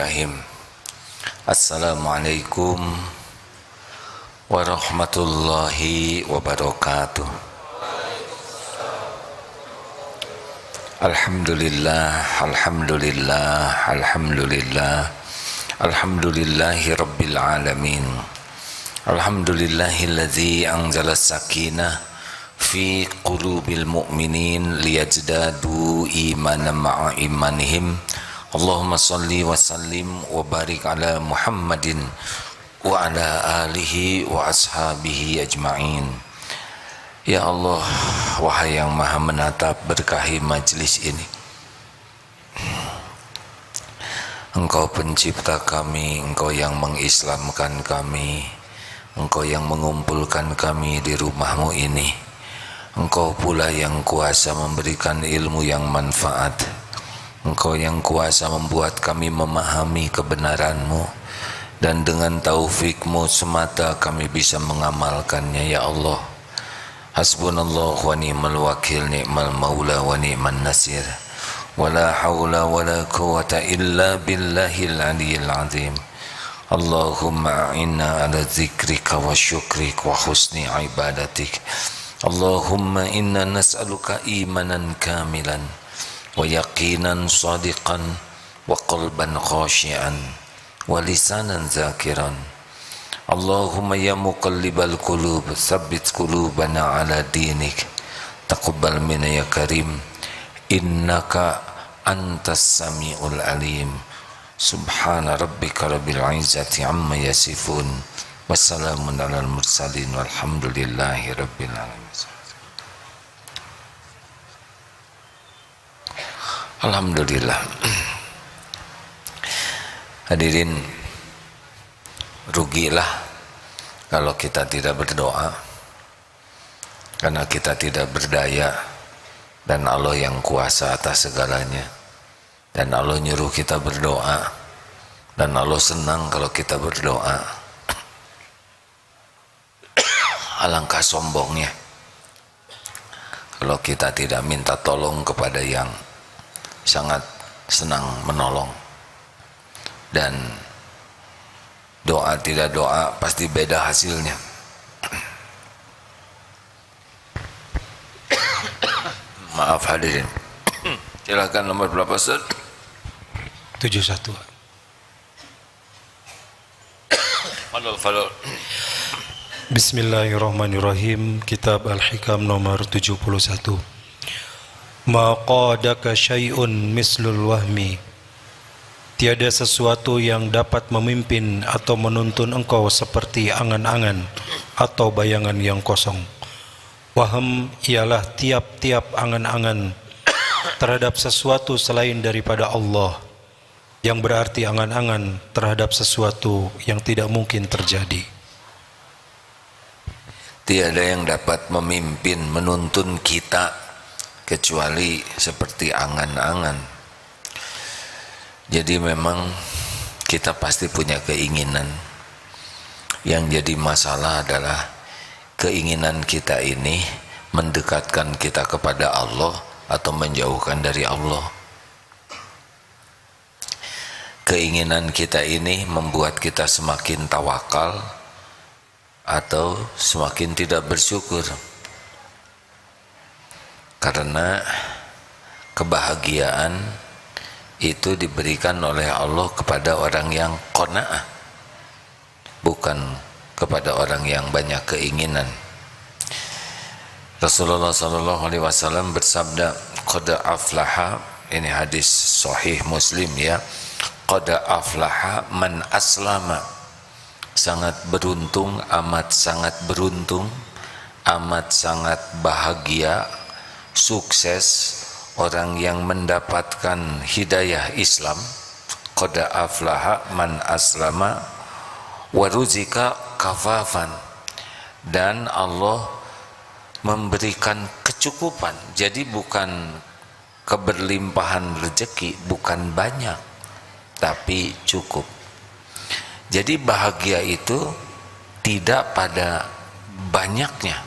Bismillahirrahmanirrahim. Assalamualaikum warahmatullahi wabarakatuh. Alhamdulillah, alhamdulillah, alhamdulillah, alhamdulillahi rabbil alamin. Alhamdulillahilladzi anzala sakinah fi qulubil mu'minin liyazdadu imanan ma'a imanihim. Allahumma salli wa sallim wa barik ala Muhammadin wa ala alihi wa ashabihi ajma'in. Ya Allah, wahai yang maha menatap, berkahi majlis ini. Engkau pencipta kami, Engkau yang mengislamkan kami, Engkau yang mengumpulkan kami di rumahmu ini. Engkau pula yang kuasa memberikan ilmu yang manfaat. Engkau yang kuasa membuat kami memahami kebenaran-Mu, dan dengan taufik-Mu semata kami bisa mengamalkannya. Ya Allah, hasbunallah wa ni'mal wakil, ni'mal maula wa ni'man nasir, wala hawla wala quwata illa billahil aliyyil azim. Allahumma a'inna ala zikrika wa syukrik wa husni ibadatik. Allahumma inna nas'aluka imanan kamilan wa yaqinan sadiqan wa qalban khashian wa lisanan zakiran. Allahumma ya muqallibal qulub, tsabbit qulubana ala dinik. Taqabbal minna ya karim, innaka antas samiul alim. Subhana rabbika rabbil izzati amma yasifun, wassalamun alal mursalin, walhamdulillahi rabbil alamin. Alhamdulillah. Hadirin, rugilah kalau kita tidak berdoa, karena kita tidak berdaya, dan Allah yang kuasa atas segalanya, dan Allah nyuruh kita berdoa, dan Allah senang kalau kita berdoa. Alangkah sombongnya kalau kita tidak minta tolong kepada yang sangat senang menolong. Dan doa tidak doa pasti beda hasilnya. Maaf hadirin. Silakan nomor berapa, Ustaz? 71. Fadol. Bismillahirrahmanirrahim. Kitab Al-Hikam nomor 71. Ma qadaka syai'un mislul wahmi. Tiada sesuatu yang dapat memimpin atau menuntun engkau seperti angan-angan atau bayangan yang kosong. Waham ialah tiap-tiap angan-angan terhadap sesuatu selain daripada Allah, yang berarti angan-angan terhadap sesuatu yang tidak mungkin terjadi. Tiada yang dapat memimpin, menuntun kita kecuali seperti angan-angan. Jadi memang kita pasti punya keinginan. Yang jadi masalah adalah keinginan kita ini mendekatkan kita kepada Allah atau menjauhkan dari Allah. Keinginan kita ini membuat kita semakin tawakal atau semakin tidak bersyukur. Karena kebahagiaan itu diberikan oleh Allah kepada orang yang qanaah, bukan kepada orang yang banyak keinginan. Rasulullah SAW bersabda, qad aflaha, ini hadis sahih Muslim ya, qad aflaha man aslama. Sangat beruntung, amat sangat beruntung, amat sangat bahagia, sukses orang yang mendapatkan hidayah Islam. Qad aflaha man aslama wa ruzika kafafan, dan Allah memberikan kecukupan. Jadi bukan keberlimpahan rezeki, bukan banyak, tapi cukup. Jadi bahagia itu tidak pada banyaknya,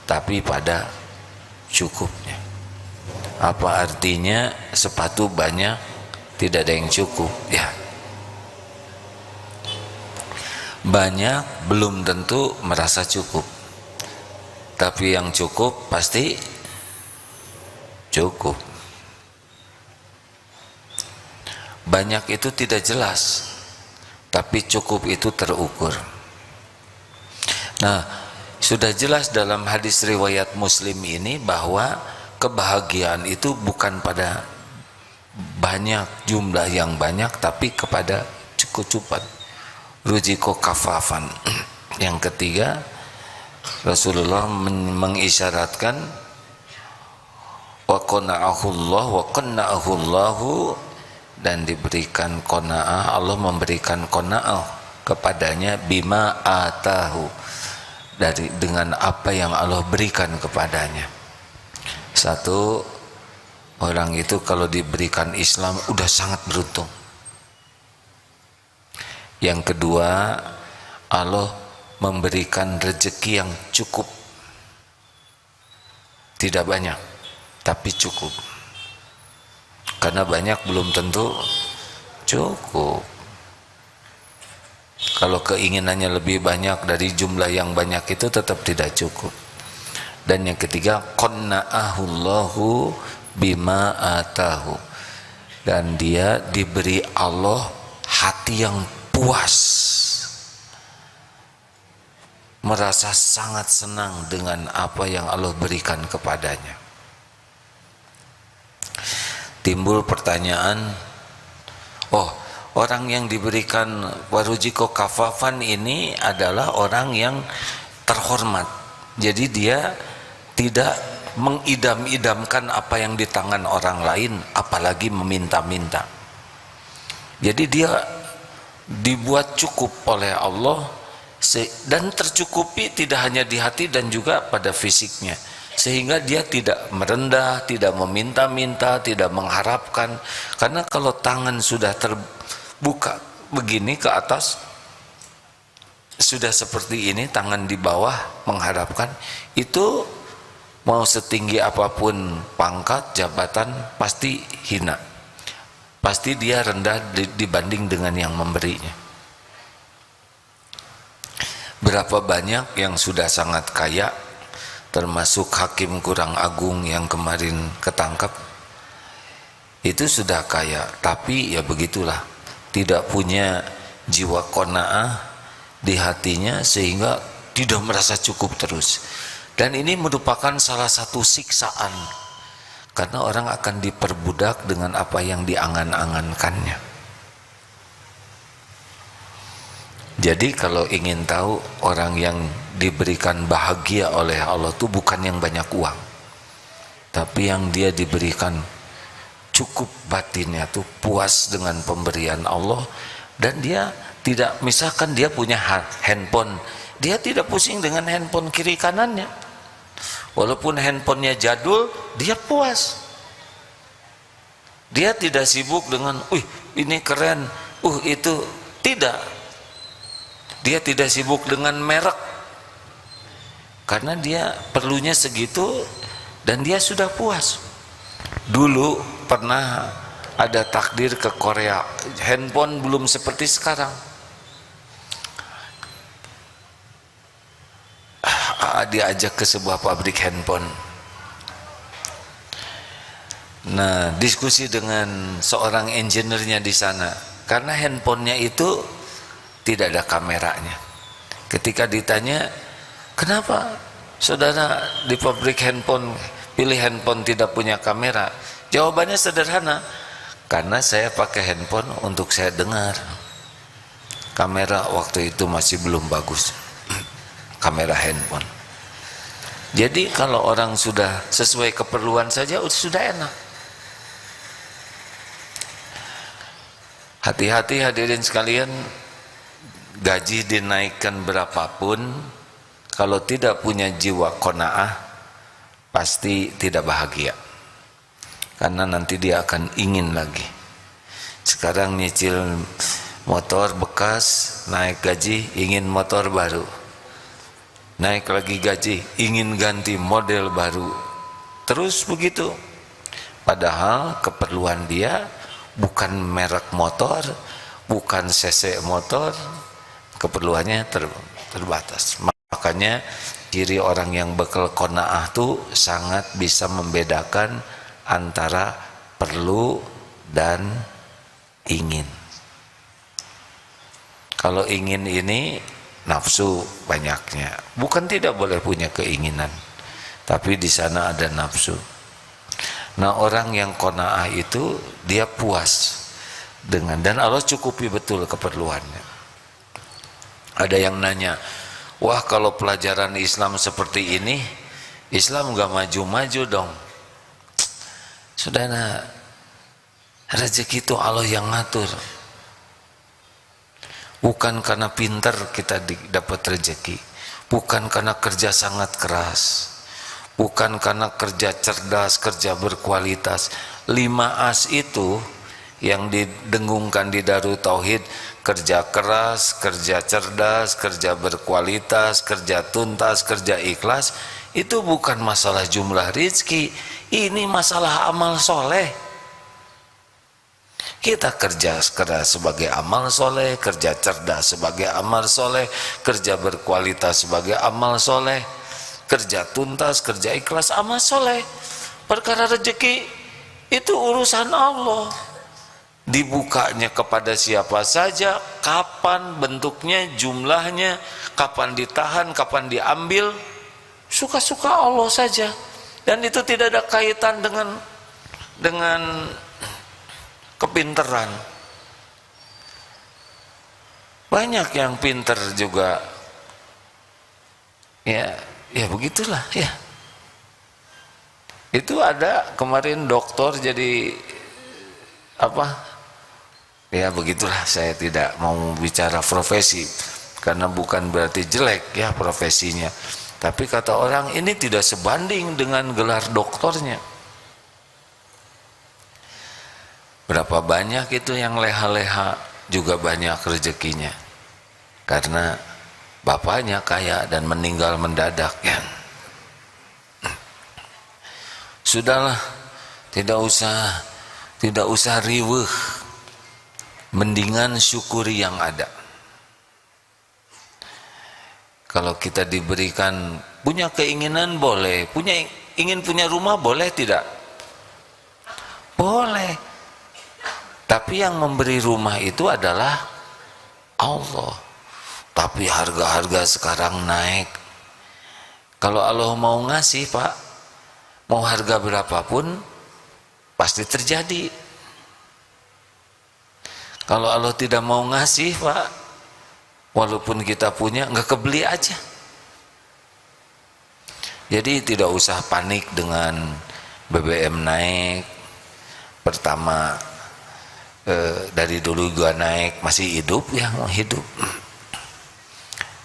tapi pada cukupnya. Apa artinya sepatu banyak tidak ada yang cukup? Ya, Banyak belum tentu merasa cukup, tapi yang cukup pasti cukup. Banyak itu tidak jelas, tapi cukup itu terukur. Nah, sudah jelas dalam hadis riwayat Muslim ini bahwa kebahagiaan itu bukan pada banyak, jumlah yang banyak, tapi kepada kecukupan. Ruziko kafafan. Yang ketiga, Rasulullah mengisyaratkan wa qanna'ahullahu, dan diberikan qanaah, Allah memberikan qanaah kepadanya bima atahu, dengan apa yang Allah berikan kepadanya. Satu, orang itu kalau diberikan Islam udah sangat beruntung. Yang kedua, Allah memberikan rezeki yang cukup, tidak banyak tapi cukup. Karena banyak belum tentu cukup. Kalau keinginannya lebih banyak dari jumlah yang banyak itu tetap tidak cukup. Dan yang ketiga, qanna'ahullahu bima atahu, dan dia diberi Allah hati yang puas, merasa sangat senang dengan apa yang Allah berikan kepadanya. Timbul pertanyaan, oh, orang yang diberikan warujiko kafafan ini adalah orang yang terhormat. Jadi dia tidak mengidam-idamkan apa yang di tangan orang lain, apalagi meminta-minta. Jadi dia dibuat cukup oleh Allah, dan tercukupi tidak hanya di hati dan juga pada fisiknya, sehingga dia tidak merendah, tidak meminta-minta, tidak mengharapkan. Karena kalau tangan sudah terbuka begini ke atas, sudah seperti ini, tangan di bawah mengharapkan, itu mau setinggi apapun pangkat, jabatan, pasti hina, pasti dia rendah dibanding dengan yang memberinya. Berapa banyak yang sudah sangat kaya, termasuk hakim kurang agung yang kemarin ketangkap, itu sudah kaya, tapi ya begitulah, tidak punya jiwa qanaah di hatinya, sehingga tidak merasa cukup terus. Dan ini merupakan salah satu siksaan, karena orang akan diperbudak dengan apa yang diangan-angankannya. Jadi kalau ingin tahu orang yang diberikan bahagia oleh Allah itu bukan yang banyak uang, tapi yang dia diberikan cukup batinnya tuh, puas dengan pemberian Allah. Dan dia tidak, misalkan dia punya handphone, dia tidak pusing dengan handphone kiri kanannya, walaupun handphonenya jadul, dia puas. Dia tidak sibuk dengan ini keren, itu tidak. Dia tidak sibuk dengan merek, karena dia perlunya segitu dan dia sudah puas. Dulu pernah ada takdir ke Korea, handphone belum seperti sekarang. Diajak ke sebuah pabrik handphone. Nah, diskusi dengan seorang engineer-nya di sana, karena handphonenya itu tidak ada kameranya. Ketika ditanya, kenapa saudara di pabrik handphone pilih handphone tidak punya kamera? Jawabannya sederhana, karena saya pakai handphone untuk saya dengar. Kamera waktu itu masih belum bagus, kamera handphone. Jadi kalau orang sudah sesuai keperluan saja sudah enak. Hati-hati hadirin sekalian, gaji dinaikkan berapapun, kalau tidak punya jiwa qanaah, pasti tidak bahagia, karena nanti dia akan ingin lagi. Sekarang nyicil motor bekas, naik gaji ingin motor baru, naik lagi gaji ingin ganti model baru, terus begitu. Padahal keperluan dia bukan merek motor, bukan cc motor, keperluannya terbatas. Makanya ciri orang yang bekal qanaah tuh sangat bisa membedakan antara perlu dan ingin. Kalau ingin ini nafsu banyaknya, bukan tidak boleh punya keinginan, tapi di sana ada nafsu. Nah, orang yang qanaah itu dia puas dengan, dan Allah cukupi betul keperluannya. Ada yang nanya, wah kalau pelajaran Islam seperti ini, Islam gak maju-maju dong. Saudara, rezeki itu Allah yang ngatur. Bukan karena pintar kita dapat rezeki, bukan karena kerja sangat keras, bukan karena kerja cerdas, kerja berkualitas. 5 As itu yang didengungkan di Darut Tauhid, kerja keras, kerja cerdas, kerja berkualitas, kerja tuntas, kerja ikhlas, itu bukan masalah jumlah rezeki, ini masalah amal soleh. Kita kerja keras sebagai amal soleh, kerja cerdas sebagai amal soleh, kerja berkualitas sebagai amal soleh, kerja tuntas, kerja ikhlas, amal soleh. Perkara rezeki itu urusan Allah, dibukanya kepada siapa saja, kapan bentuknya, jumlahnya, kapan ditahan, kapan diambil, suka-suka Allah saja. Dan itu tidak ada kaitan dengan kepinteran. Banyak yang pinter juga, ya begitulah ya. Itu ada kemarin doktor jadi apa? Ya begitulah, saya tidak mau bicara profesi karena bukan berarti jelek ya profesinya. Tapi kata orang ini tidak sebanding dengan gelar doktornya. Berapa banyak itu yang leha-leha juga banyak rezekinya, karena bapaknya kaya dan meninggal mendadak ya. Sudahlah, tidak usah riweuh, mendingan syukuri yang ada. Kalau kita diberikan, punya keinginan boleh, ingin punya rumah boleh tidak? Boleh. Tapi yang memberi rumah itu adalah Allah. Tapi harga-harga sekarang naik. Kalau Allah mau ngasih, Pak, mau harga berapapun pasti terjadi. Kalau Allah tidak mau ngasih, Pak, walaupun kita punya, nggak kebeli aja. Jadi tidak usah panik dengan BBM naik. Pertama, dari dulu gua naik, masih hidup ya, mau hidup.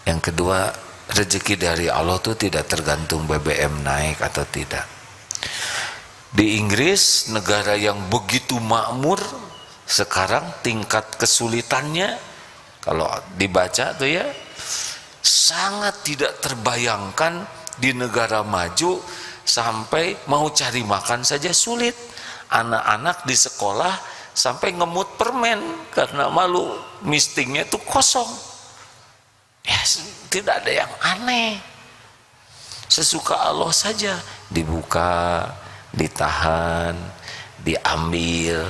Yang kedua, rezeki dari Allah tuh tidak tergantung BBM naik atau tidak. Di Inggris, negara yang begitu makmur, sekarang tingkat kesulitannya kalau dibaca tuh ya, sangat tidak terbayangkan. Di negara maju sampai mau cari makan saja sulit. Anak-anak di sekolah sampai ngemut permen karena malu, mistingnya itu kosong. Ya, tidak ada yang aneh, sesuka Allah saja, dibuka, ditahan, diambil.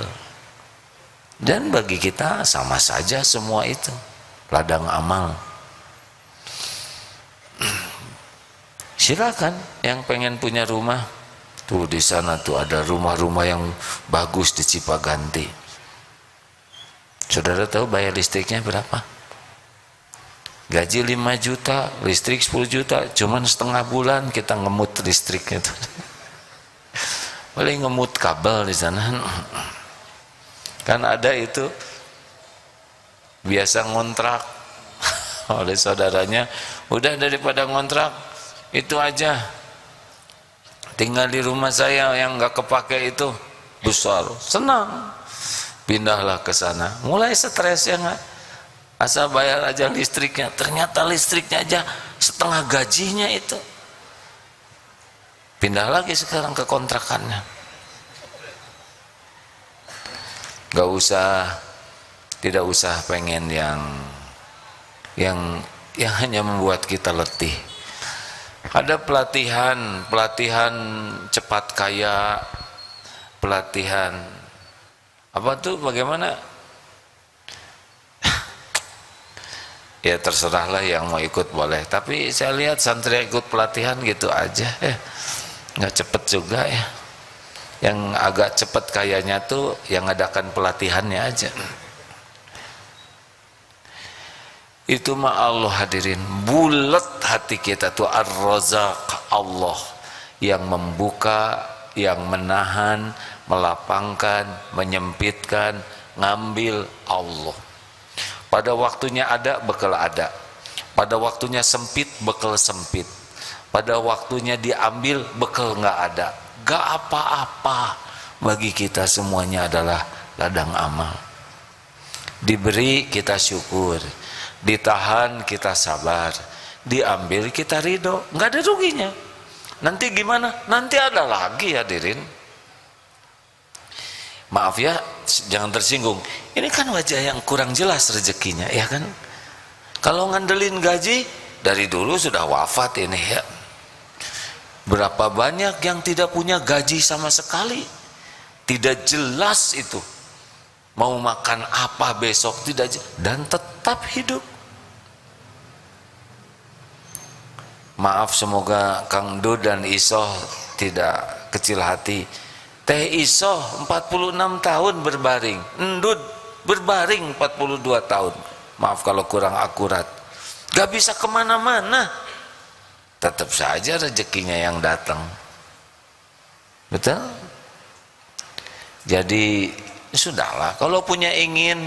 Dan bagi kita sama saja semua itu ladang amal. Silakan yang pengen punya rumah, tuh di sana tuh ada rumah-rumah yang bagus di Cipaganti. Saudara tahu bayar listriknya berapa? Gaji 5 juta, listrik 10 juta, cuman setengah bulan kita ngemut listriknya tuh. Boleh ngemut kabel di sana. Kan ada itu biasa ngontrak oleh saudaranya, udah daripada ngontrak itu aja, tinggal di rumah saya yang nggak kepake itu besar, senang, pindahlah ke sana. Mulai stres ya nggak, asal bayar aja listriknya, ternyata listriknya aja setengah gajinya itu. Pindah lagi sekarang ke kontrakannya. Tidak usah pengen yang yang hanya membuat kita letih. Ada pelatihan cepat kaya, pelatihan apa tuh, bagaimana? Ya terserahlah, yang mau ikut boleh, tapi saya lihat santri ikut pelatihan gitu aja nggak cepet juga ya. Yang agak cepet kayaknya tuh yang adakan pelatihannya aja. Itu mah Allah hadirin, bulat hati kita tuh. Ar-Razzaq, Allah yang membuka, yang menahan, melapangkan, menyempitkan, ngambil, Allah. Pada waktunya ada, bekal ada. Pada waktunya sempit, bekal sempit. Pada waktunya diambil, bekal nggak ada. Gak apa-apa, bagi kita semuanya adalah ladang amal. Diberi kita syukur, ditahan kita sabar, diambil kita ridho, nggak ada ruginya. Nanti gimana? Nanti ada lagi hadirin. Maaf ya, jangan tersinggung. Ini kan wajah yang kurang jelas rezekinya, ya kan? Kalau ngandelin gaji, dari dulu sudah wafat ini ya. Berapa banyak yang tidak punya gaji sama sekali, tidak jelas itu mau makan apa besok, tidak, dan tetap hidup. Maaf, semoga Kang Dud dan Isoh tidak kecil hati. Teh Isoh 46 tahun berbaring, Ndud berbaring 42 tahun. Maaf kalau kurang akurat, gak bisa kemana-mana, tetap saja rezekinya yang datang. Betul? Jadi sudahlah, kalau punya ingin,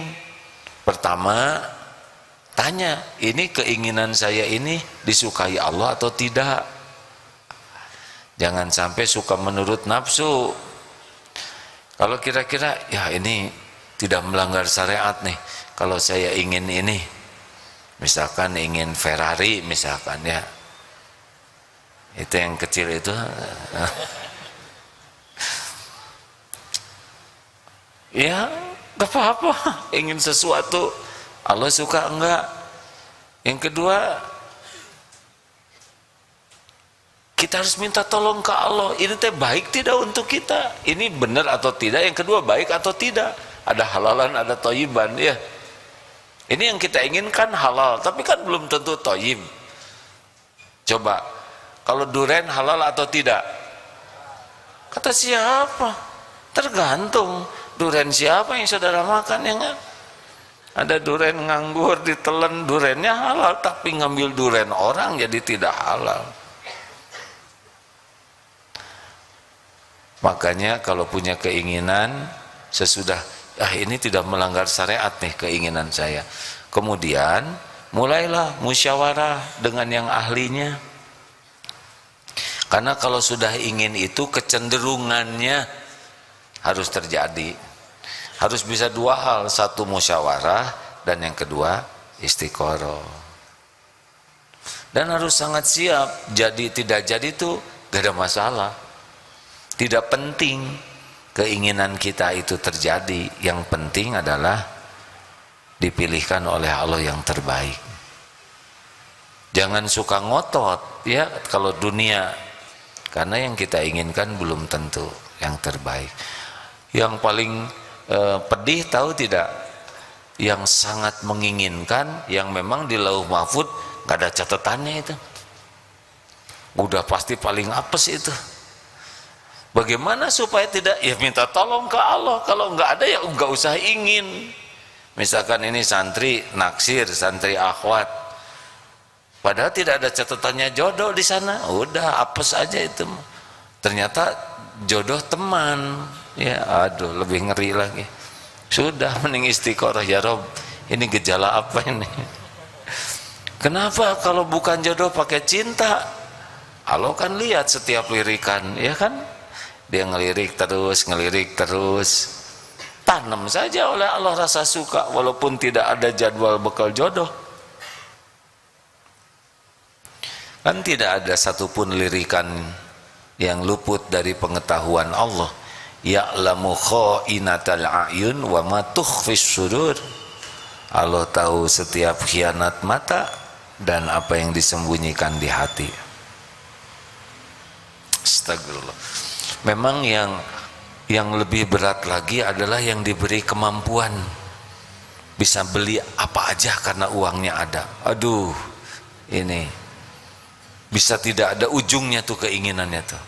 pertama tanya, ini keinginan saya ini disukai Allah atau tidak. Jangan sampai suka menurut nafsu. Kalau kira-kira ya ini tidak melanggar syariat nih, kalau saya ingin ini, misalkan ingin Ferrari misalkan ya, itu yang kecil itu ya gak apa-apa, ingin sesuatu, Allah suka enggak. Yang kedua, kita harus minta tolong ke Allah, ini teh baik tidak untuk kita, ini benar atau tidak. Yang kedua, baik atau tidak, ada halalan, ada thayyiban ya. Ini yang kita inginkan halal, tapi kan belum tentu thayyib. Coba, kalau duren halal atau tidak? Kata siapa? Tergantung duren siapa yang saudara makan, ya enggak? Ada duren nganggur ditelan, durennya halal, tapi ngambil duren orang jadi tidak halal. Makanya kalau punya keinginan, sesudah ini tidak melanggar syariat nih keinginan saya, kemudian mulailah musyawarah dengan yang ahlinya. Karena kalau sudah ingin itu, kecenderungannya harus terjadi, harus bisa dua hal, satu musyawarah dan yang kedua istiqoroh. Dan harus sangat siap, jadi tidak jadi itu gak ada masalah. Tidak penting keinginan kita itu terjadi, yang penting adalah dipilihkan oleh Allah yang terbaik. Jangan suka ngotot ya kalau dunia, karena yang kita inginkan belum tentu yang terbaik. Yang paling pedih tahu tidak? Yang sangat menginginkan, yang memang di lauh mahfud gak ada catatannya, itu udah pasti paling apes itu. Bagaimana supaya tidak? Ya minta tolong ke Allah. Kalau nggak ada ya nggak usah ingin. Misalkan ini santri naksir, santri akhwat, padahal tidak ada catatannya jodoh di sana, udah apes aja itu. Ternyata jodoh teman, ya aduh lebih ngeri lagi. Sudah mending istiqoroh, ya Rob, ini gejala apa ini? Kenapa kalau bukan jodoh pakai cinta? Allah kan lihat setiap lirikan, ya kan? Dia ngelirik terus, tanam saja oleh Allah rasa suka, walaupun tidak ada jadwal bekal jodoh. Kan tidak ada satupun lirikan yang luput dari pengetahuan Allah. Ya'lamu kha'inatal a'yun wa ma tukhfis sudur. Allah tahu setiap khianat mata dan apa yang disembunyikan di hati. Astagfirullah. Memang yang lebih berat lagi adalah yang diberi kemampuan bisa beli apa aja karena uangnya ada. Aduh, ini bisa tidak ada ujungnya tuh keinginannya tuh.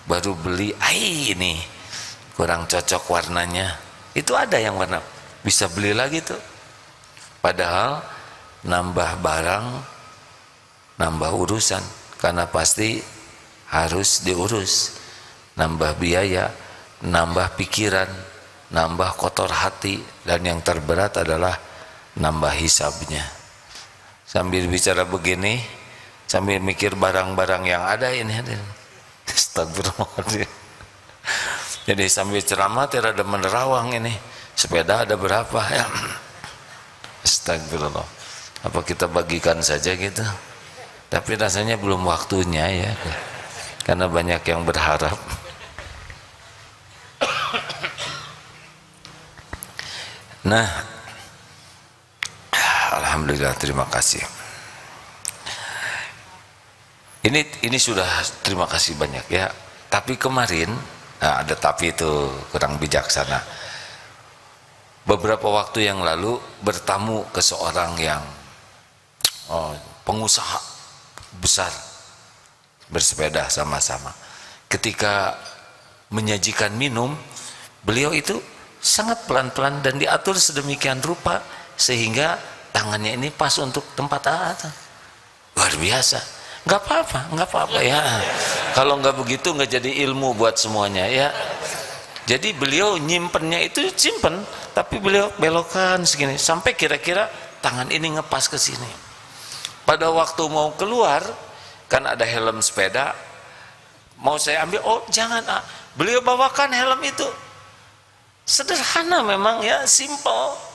Baru beli, ini kurang cocok warnanya. Itu ada yang warna, bisa beli lagi tuh. Padahal nambah barang, nambah urusan, karena pasti harus diurus. Nambah biaya, nambah pikiran, nambah kotor hati, dan yang terberat adalah nambah hisabnya. Sambil bicara begini, sambil mikir barang-barang yang ada ini. Astagfirullahaladzim. Jadi sambil ceramah rada menerawang ini. Sepeda ada berapa ya? Astagfirullah. Apa kita bagikan saja gitu? Tapi rasanya belum waktunya ya. Karena banyak yang berharap. Nah, alhamdulillah, terima kasih. Ini sudah terima kasih banyak ya. Tapi kemarin, ada tapi itu kurang bijaksana. Beberapa waktu yang lalu bertamu ke seorang yang pengusaha besar, bersepeda sama-sama. Ketika menyajikan minum, beliau itu sangat pelan-pelan dan diatur sedemikian rupa sehingga tangannya ini pas untuk tempat atas. Luar biasa. Nggak apa-apa ya. Kalau nggak begitu nggak jadi ilmu buat semuanya ya. Jadi beliau nyimpennya itu simpen, tapi beliau belokkan segini sampai kira-kira tangan ini ngepas ke sini. Pada waktu mau keluar, kan ada helm sepeda, mau saya ambil, jangan, beliau bawakan helm itu. Sederhana memang ya, simple.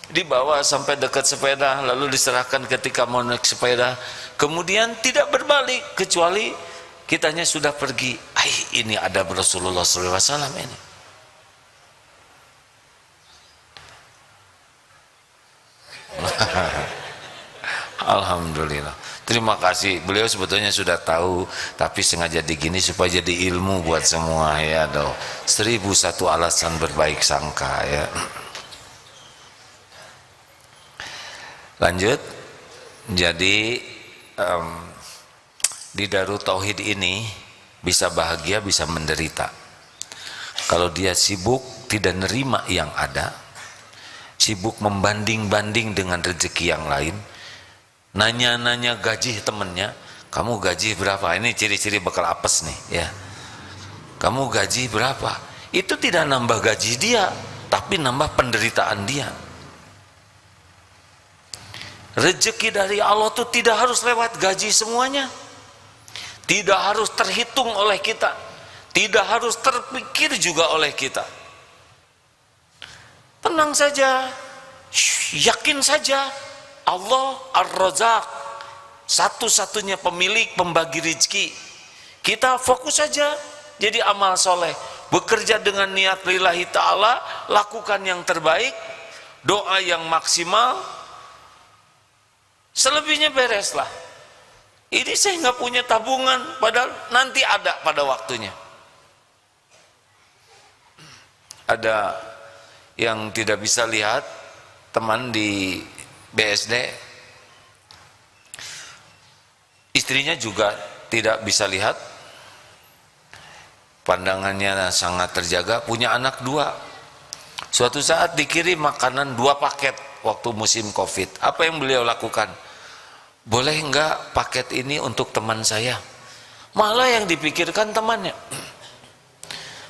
Dibawa sampai dekat sepeda, lalu diserahkan ketika mau naik sepeda, kemudian tidak berbalik kecuali kitanya sudah pergi. Ini ada Rasulullah SAW ini. Alhamdulillah, terima kasih. Beliau sebetulnya sudah tahu, tapi sengaja digini supaya jadi ilmu buat semua ya. 1001 alasan berbaik sangka ya. Lanjut. Jadi di Darut Tauhid ini bisa bahagia, bisa menderita. Kalau dia sibuk tidak nerima yang ada, sibuk membanding-banding dengan rezeki yang lain, nanya-nanya gaji temennya, kamu gaji berapa? Ini ciri-ciri bakal apes nih ya. Kamu gaji berapa? Itu tidak nambah gaji dia, tapi nambah penderitaan dia. Rezeki dari Allah itu tidak harus lewat gaji semuanya, tidak harus terhitung oleh kita, tidak harus terpikir juga oleh kita. Tenang saja, yakin saja, Allah Ar-Razzaq, satu-satunya pemilik pembagi rezeki. Kita fokus saja jadi amal soleh, bekerja dengan niat lillahi ta'ala, lakukan yang terbaik, doa yang maksimal. Selebihnya bereslah. Ini saya nggak punya tabungan, padahal nanti ada pada waktunya. Ada yang tidak bisa lihat, teman di BSD, istrinya juga tidak bisa lihat, pandangannya sangat terjaga, punya anak 2. Suatu saat dikirim makanan 2 paket waktu musim COVID. Apa yang beliau lakukan? Boleh enggak paket ini untuk teman saya? Malah yang dipikirkan temannya.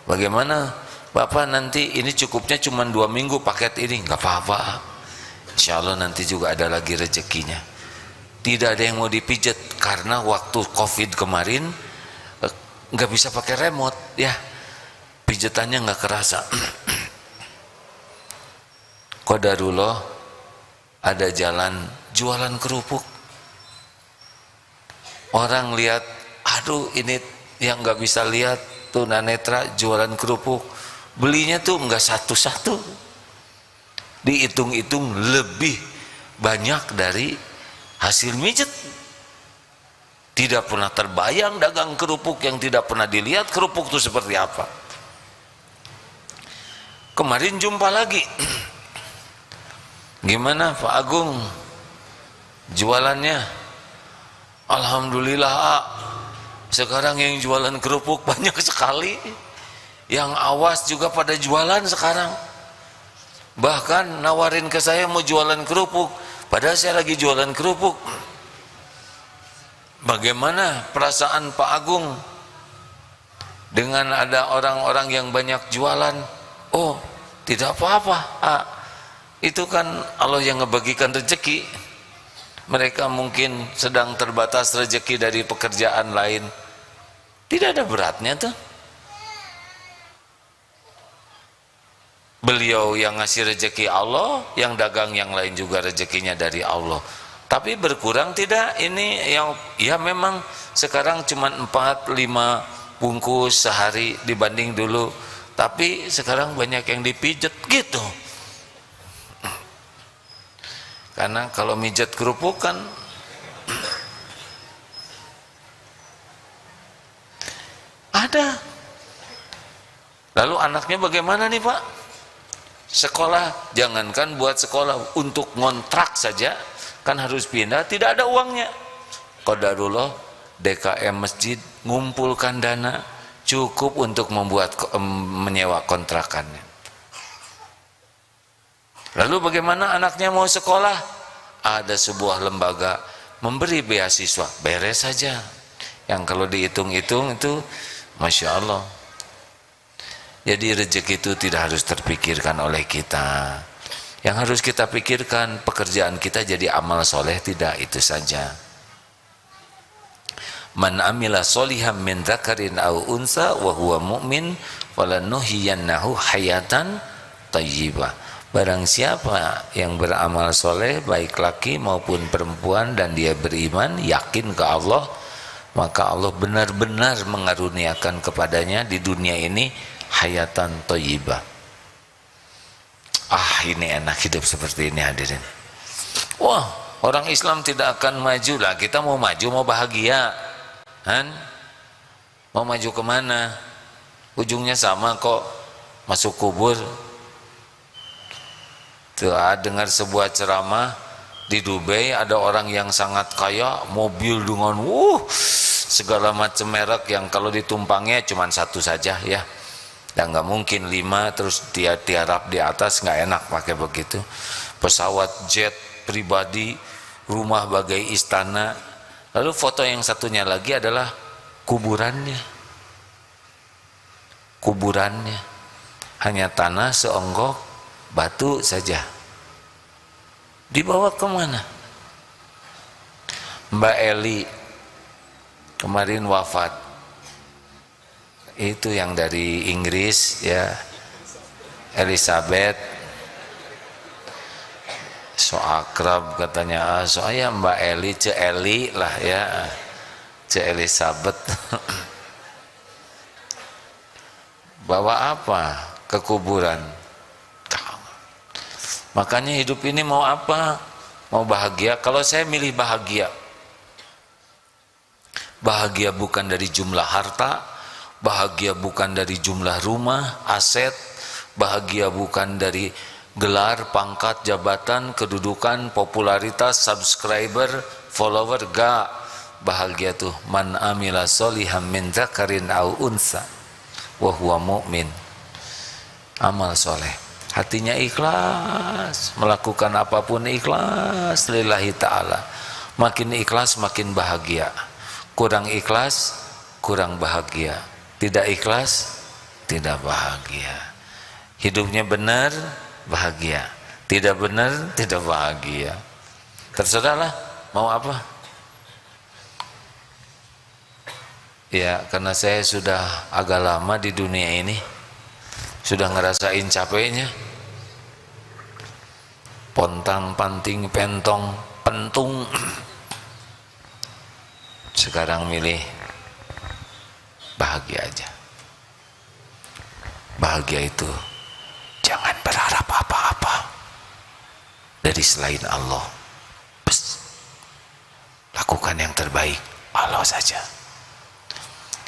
Bagaimana Bapak, nanti ini cukupnya cuma 2 minggu paket ini? Enggak apa-apa, insya Allah nanti juga ada lagi rezekinya. Tidak ada yang mau dipijet karena waktu COVID kemarin enggak bisa pakai remote ya, pijetannya enggak kerasa. Qadarullah, ada jalan jualan kerupuk. Orang lihat, aduh ini yang nggak bisa lihat tunanetra jualan kerupuk, belinya tuh nggak satu-satu, dihitung-hitung lebih banyak dari hasil mijet. Tidak pernah terbayang dagang kerupuk yang tidak pernah dilihat kerupuk itu seperti apa. Kemarin jumpa lagi. Gimana Pak Agung jualannya? Alhamdulillah, sekarang yang jualan kerupuk banyak sekali. Yang awas juga pada jualan sekarang. Bahkan nawarin ke saya mau jualan kerupuk, padahal saya lagi jualan kerupuk. Bagaimana perasaan Pak Agung dengan ada orang-orang yang banyak jualan? Oh, tidak apa-apa. Itu kan Allah yang ngebagikan rezeki. Mereka mungkin sedang terbatas rezeki dari pekerjaan lain. Tidak ada beratnya tuh. Beliau yang ngasih rezeki Allah, yang dagang yang lain juga rezekinya dari Allah. Tapi berkurang tidak, ini yang ya memang sekarang cuma 4-5 bungkus sehari dibanding dulu, tapi sekarang banyak yang dipijet gitu. Karena kalau mijet kerupuk kan ada. Lalu anaknya bagaimana nih Pak? Sekolah, jangankan buat sekolah, untuk ngontrak saja kan harus pindah, tidak ada uangnya. Qadarullah DKM masjid ngumpulkan dana cukup untuk menyewa kontrakannya. Lalu bagaimana anaknya mau sekolah? Ada sebuah lembaga memberi beasiswa, beres saja. Yang kalau dihitung-hitung itu Masya Allah. Jadi rezeki itu tidak harus terpikirkan oleh kita. Yang harus kita pikirkan, pekerjaan kita jadi amal soleh, tidak itu saja. Man amila solihan min dzakarin aw unsa wa huwa mu'min falanuhyiyannahu hayatan thayyibah. Barang siapa yang beramal soleh, baik laki maupun perempuan, dan dia beriman, yakin ke Allah, maka Allah benar-benar mengaruniakan kepadanya di dunia ini hayatan thayyibah. Ini enak hidup seperti ini hadirin. Wah, orang Islam tidak akan maju lah. Kita mau maju, mau bahagia kan? Mau maju kemana? Ujungnya sama kok, masuk kubur. Tuh, dengar sebuah ceramah di Dubai, ada orang yang sangat kaya, mobil dengan segala macam merek yang kalau ditumpangnya cuma satu saja ya. Dan nggak mungkin 5 terus dia tiarap di atas, nggak enak pakai begitu. Pesawat jet pribadi, rumah bagai istana. Lalu foto yang satunya lagi adalah kuburannya. Kuburannya hanya tanah seonggok batu saja. Dibawa kemana? Mbak Eli kemarin wafat. Itu yang dari Inggris ya, Elizabeth, so akrab katanya. Soalnya Mbak Eli, Ce Eli lah ya, Ce Elizabeth. Bawa apa ke kuburan? Makanya hidup ini mau apa? Mau bahagia. Kalau saya milih bahagia, bahagia bukan dari jumlah harta, bahagia bukan dari jumlah rumah, aset, bahagia bukan dari gelar, pangkat, jabatan, kedudukan, popularitas, subscriber, follower, gak. Bahagia tuh man amila solihan min dzakarin aw unsa wa huwa mu'min. Amal soleh, hatinya ikhlas, melakukan apapun ikhlas lillahi ta'ala. Makin ikhlas makin bahagia, kurang ikhlas kurang bahagia. Tidak ikhlas, tidak bahagia. Hidupnya benar, bahagia. Tidak benar, tidak bahagia. Terserahlah, mau apa? Ya, karena saya sudah agak lama di dunia ini, sudah ngerasain capeknya. Pontang, panting, pentong, pentung. Sekarang milih bahagia aja. Bahagia itu jangan berharap apa-apa. dari selain Allah. Psst. Lakukan yang terbaik, Allah saja.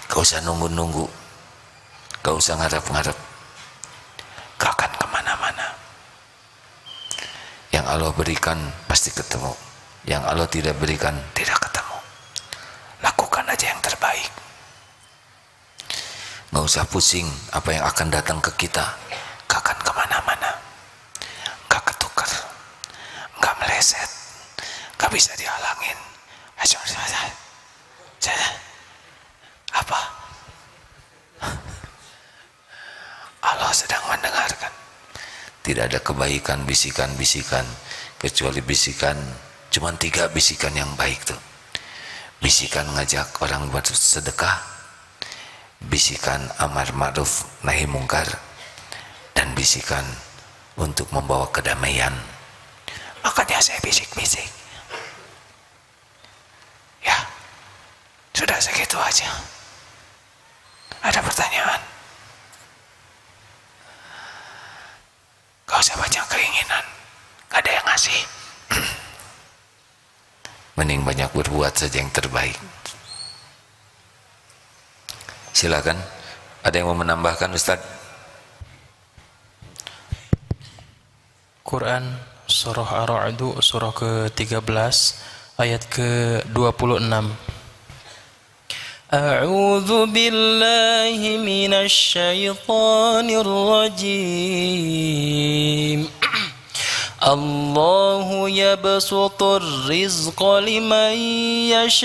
Gak usah nunggu-nunggu, gak usah ngarep-ngarep, gak akan kemana-mana. Yang Allah berikan pasti ketemu, yang Allah tidak berikan tidak ketemu. Lakukan aja yang terbaik. Gak usah pusing apa yang akan datang ke kita, gak akan kemana-mana, gak ketukar, gak meleset, gak bisa dihalangin. Apa? Allah sedang mendengarkan. Tidak ada kebaikan bisikan-bisikan, kecuali bisikan, cuma 3 bisikan yang baik tuh. Bisikan ngajak orang bersedekah, bisikan amar ma'ruf nahi mungkar, dan bisikan untuk membawa kedamaian. Makanya saya bisik-bisik. Ya, sudah segitu aja. Ada pertanyaan? Gak usah banyak keinginan, gak ada yang ngasih. Mending banyak berbuat saja yang terbaik. Silakan, ada yang mau menambahkan Ustaz? Quran surah Ar-Ra'd surah ke-13 ayat ke-26. A'udzu billahi minasy syaithanir rajim. Allahu yabsutur rizqa liman yasha'u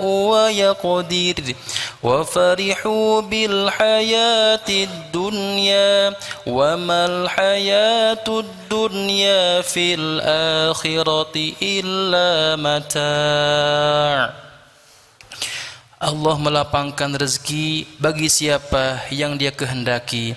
wa yaqdir wa farihu bil hayatid dunya wa mal hayatud dunya fil akhirati illa mata'. Allah melapangkan rezeki bagi siapa yang Dia kehendaki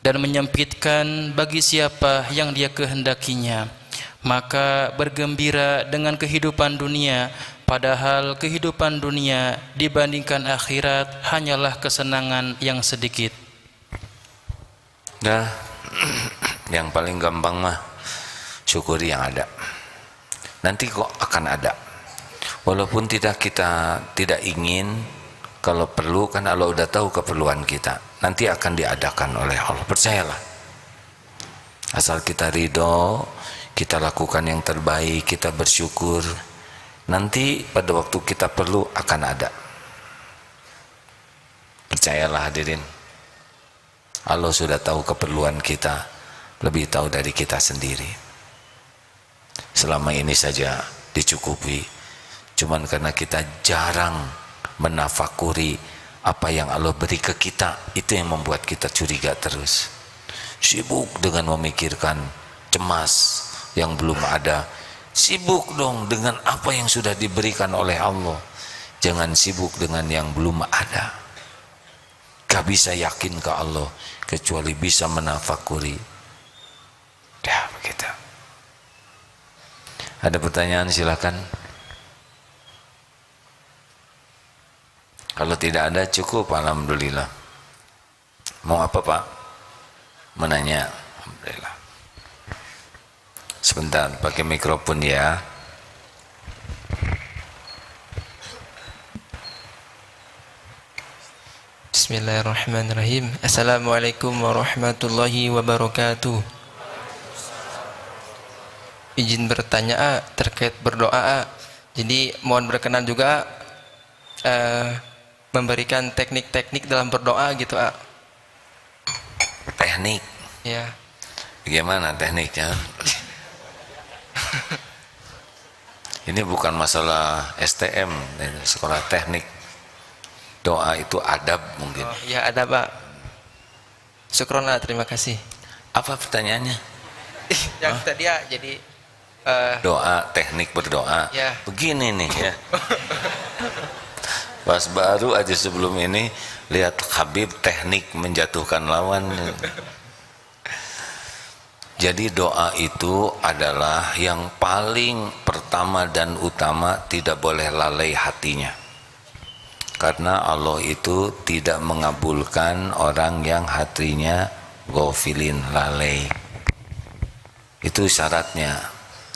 dan menyempitkan bagi siapa yang Dia kehendakinya. Maka bergembira dengan kehidupan dunia, padahal kehidupan dunia dibandingkan akhirat hanyalah kesenangan yang sedikit. Nah, yang paling gampang mah syukuri yang ada. Nanti kok akan ada. Walaupun kita tidak ingin, kalau perlu kan Allah udah tahu keperluan kita. Nanti akan diadakan oleh Allah, percayalah. Asal kita ridho, kita lakukan yang terbaik, kita bersyukur, nanti pada waktu kita perlu akan ada. Percayalah hadirin, Allah sudah tahu keperluan kita, lebih tahu dari kita sendiri. Selama ini saja dicukupi, cuman karena kita jarang menafakuri apa yang Allah beri ke kita, itu yang membuat kita curiga terus. Sibuk dengan memikirkan, cemas yang belum ada. Sibuk dong dengan apa yang sudah diberikan oleh Allah. Jangan sibuk dengan yang belum ada. Gak bisa yakin ke Allah kecuali bisa menafakuri. Ya begitu. Ada pertanyaan silakan. Kalau tidak ada cukup, alhamdulillah. Mau apa Pak? Menanya. Alhamdulillah. Sebentar, pakai mikrofon ya. Bismillahirrahmanirrahim. Assalamualaikum warahmatullahi wabarakatuh. Izin bertanya terkait berdoa. Jadi mohon berkenan juga memberikan teknik-teknik dalam berdoa gitu. Teknik? Ya. Bagaimana tekniknya? Ini bukan masalah STM, sekolah teknik. Doa itu adab mungkin. Oh, ya ada Pak. Syukron, terima kasih. Apa pertanyaannya? Yang tadi ya, jadi doa, teknik berdoa. Ya. Begini nih ya. Pas baru aja sebelum ini lihat Habib teknik menjatuhkan lawan. Jadi doa itu adalah yang paling pertama dan utama, tidak boleh lalai hatinya. Karena Allah itu tidak mengabulkan orang yang hatinya ghafilin, lalai. Itu syaratnya.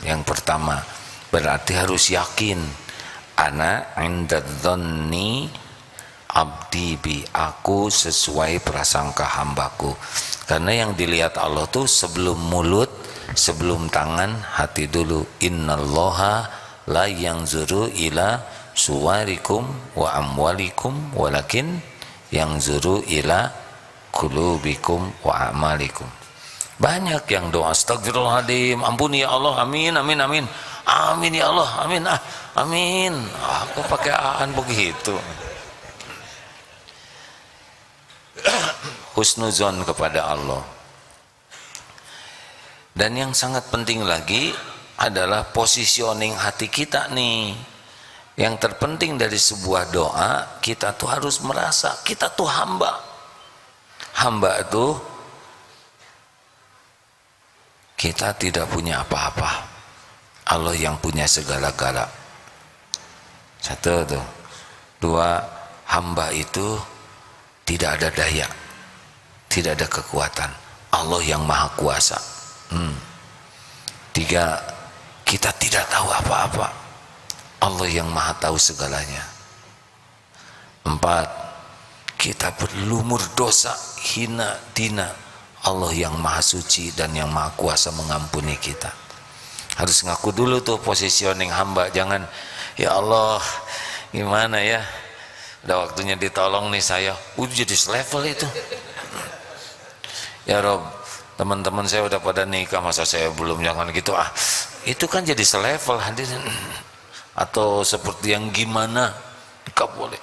Yang pertama, berarti harus yakin. Ana indadzanni abdi bi, aku sesuai prasangka hambaku. Karena yang dilihat Allah tuh sebelum mulut, sebelum tangan, hati dulu. Innallaha la yanzuru ila suwarikum wa amwalikum walakin yanzuru ila qulubikum wa amalikum. Banyak yang doa astagfirullahaladzim, ampuni ya Allah, amin amin amin, amin ya Allah, amin amin. Aku pakai aan begitu. Husnuzon kepada Allah. Dan yang sangat penting lagi adalah positioning hati kita nih. Yang terpenting dari sebuah doa, kita tuh harus merasa kita tuh hamba. Hamba itu kita tidak punya apa-apa. Allah yang punya segala-gala. Satu tuh. Dua, hamba itu tidak ada daya, tidak ada kekuatan. Allah yang maha kuasa. Tiga, kita tidak tahu apa-apa. Allah yang maha tahu segalanya. Empat, kita berlumur dosa, hina, dina. Allah yang maha suci dan yang maha kuasa mengampuni kita. Harus ngaku dulu tuh positioning hamba. Jangan, ya Allah gimana ya, udah waktunya ditolong nih saya, udah jadi selevel itu. Ya Rob, teman-teman saya udah pada nikah, masa saya belum? Jangan gitu itu kan jadi selevel hadirin. Atau seperti yang gimana, gak boleh,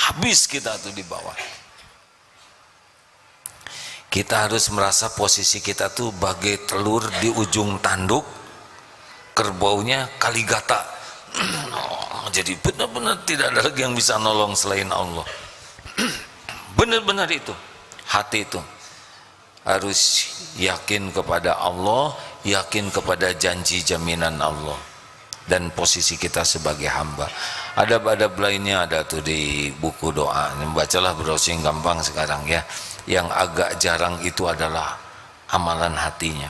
habis kita tuh di bawah. Kita harus merasa posisi kita tuh bagai telur di ujung tanduk, kerbaunya Kaligata. Jadi benar-benar tidak ada lagi yang bisa nolong selain Allah. Benar-benar itu, hati itu harus yakin kepada Allah, yakin kepada janji jaminan Allah, dan posisi kita sebagai hamba. Adab-adab lainnya ada tuh di buku doa. Bacalah browsing gampang sekarang ya. Yang agak jarang itu adalah amalan hatinya.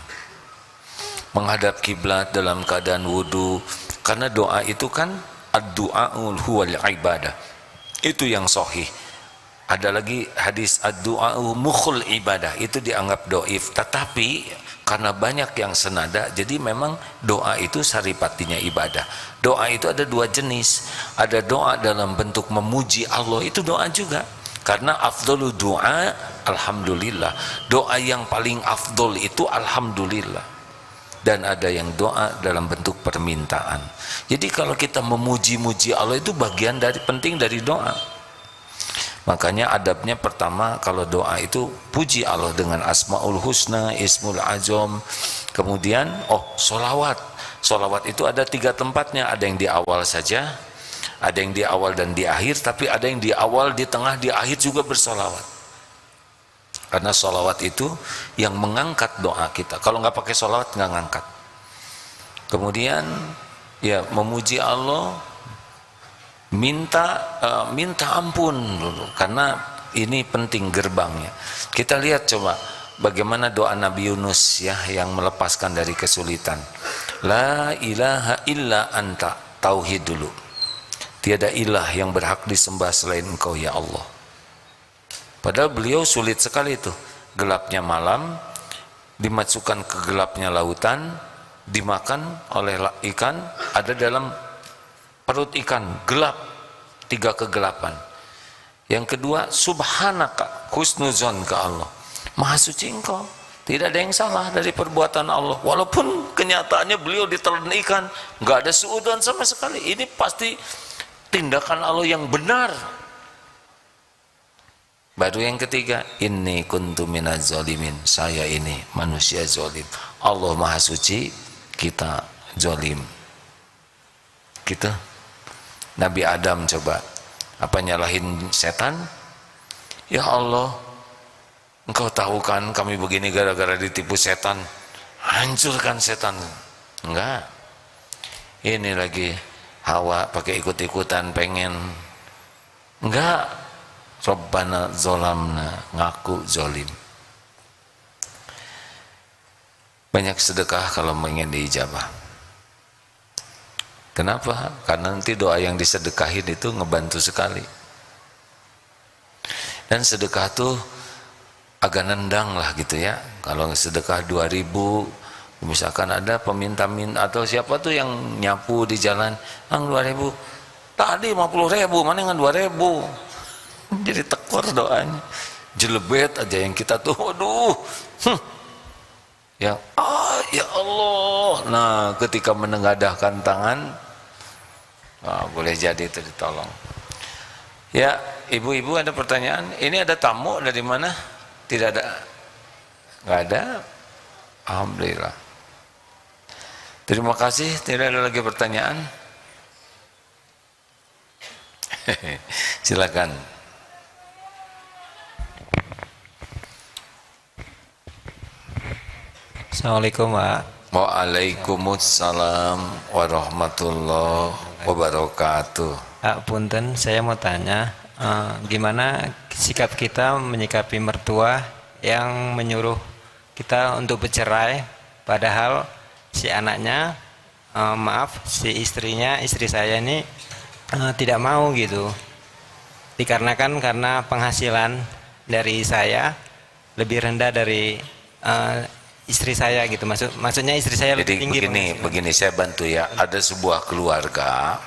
Menghadap kiblat dalam keadaan wudu, karena doa itu kan ad-du'aul huwal ibadah. Itu yang sahih. Ada lagi hadis ad-du'a'u mukhul ibadah, itu dianggap doif. Tetapi karena banyak yang senada, jadi memang doa itu saripatinya ibadah. Doa itu ada dua jenis. Ada doa dalam bentuk memuji Allah, itu doa juga. Karena afdhalu doa alhamdulillah. Doa yang paling afdol itu alhamdulillah. Dan ada yang doa dalam bentuk permintaan. Jadi kalau kita memuji-muji Allah itu bagian dari penting dari doa. Makanya adabnya pertama kalau doa itu puji Allah dengan asmaul husna, ismul azam. Kemudian sholawat. Sholawat itu ada 3 tempatnya. Ada yang di awal saja, ada yang di awal dan di akhir, tapi ada yang di awal, di tengah, di akhir juga bersolawat. Karena sholawat itu yang mengangkat doa kita. Kalau nggak pakai sholawat nggak ngangkat. Kemudian ya memuji Allah, minta ampun dulu, karena ini penting gerbangnya. Kita lihat coba bagaimana doa Nabi Yunus ya, yang melepaskan dari kesulitan. La ilaha illa anta, tauhid dulu. Tiada ilah yang berhak disembah selain Engkau ya Allah. Padahal beliau sulit sekali itu. Gelapnya malam, dimasukkan ke gelapnya lautan, dimakan oleh ikan, ada dalam perut ikan, gelap, 3 kegelapan. Yang kedua, subhanaka, husnuzon ke Allah, maha suci Engkau, tidak ada yang salah dari perbuatan Allah. Walaupun kenyataannya beliau ditelan ikan, nggak ada suudzon sama sekali. Ini pasti tindakan Allah yang benar. Baru yang ketiga, inni kuntu minaz zalimin, saya ini manusia zalim. Allah maha suci, kita zalim. Gitu. Nabi Adam coba, apa nyalahin setan? Ya Allah, Engkau tahu kan kami begini gara-gara ditipu setan. Hancurkan setan. Enggak. Ini lagi Hawa pakai ikut-ikutan pengen. Enggak. Rabbana zolamna, ngaku zolim. Banyak sedekah kalau ingin diijabah. Kenapa? Karena nanti doa yang disedekahin itu ngebantu sekali. Dan sedekah tuh agak nendang lah gitu ya. Kalau sedekah 2.000, misalkan ada peminta-minta atau siapa tuh yang nyapu di jalan, "Ang 2.000, tadi 50.000, mana dengan 2.000?" Jadi tekor doanya. Jelebet aja yang kita tuh, aduh, ya ya Allah. Nah, ketika menengadahkan tangan, boleh jadi itu ditolong. Ya, ibu-ibu ada pertanyaan? Ini ada tamu dari mana? Tidak ada? Nggak ada? Alhamdulillah. Terima kasih. Tidak ada lagi pertanyaan? Silakan. Assalamualaikum Pak. Waalaikumsalam warahmatullahi wabarakatuh. Punten, saya mau tanya, gimana sikap kita menyikapi mertua yang menyuruh kita untuk bercerai, padahal si anaknya, istri saya ini tidak mau gitu. Dikarenakan karena penghasilan dari saya lebih rendah dari istri saya gitu, maksudnya istri saya lebih Jadi tinggi. begini saya bantu ya. Ada sebuah keluarga,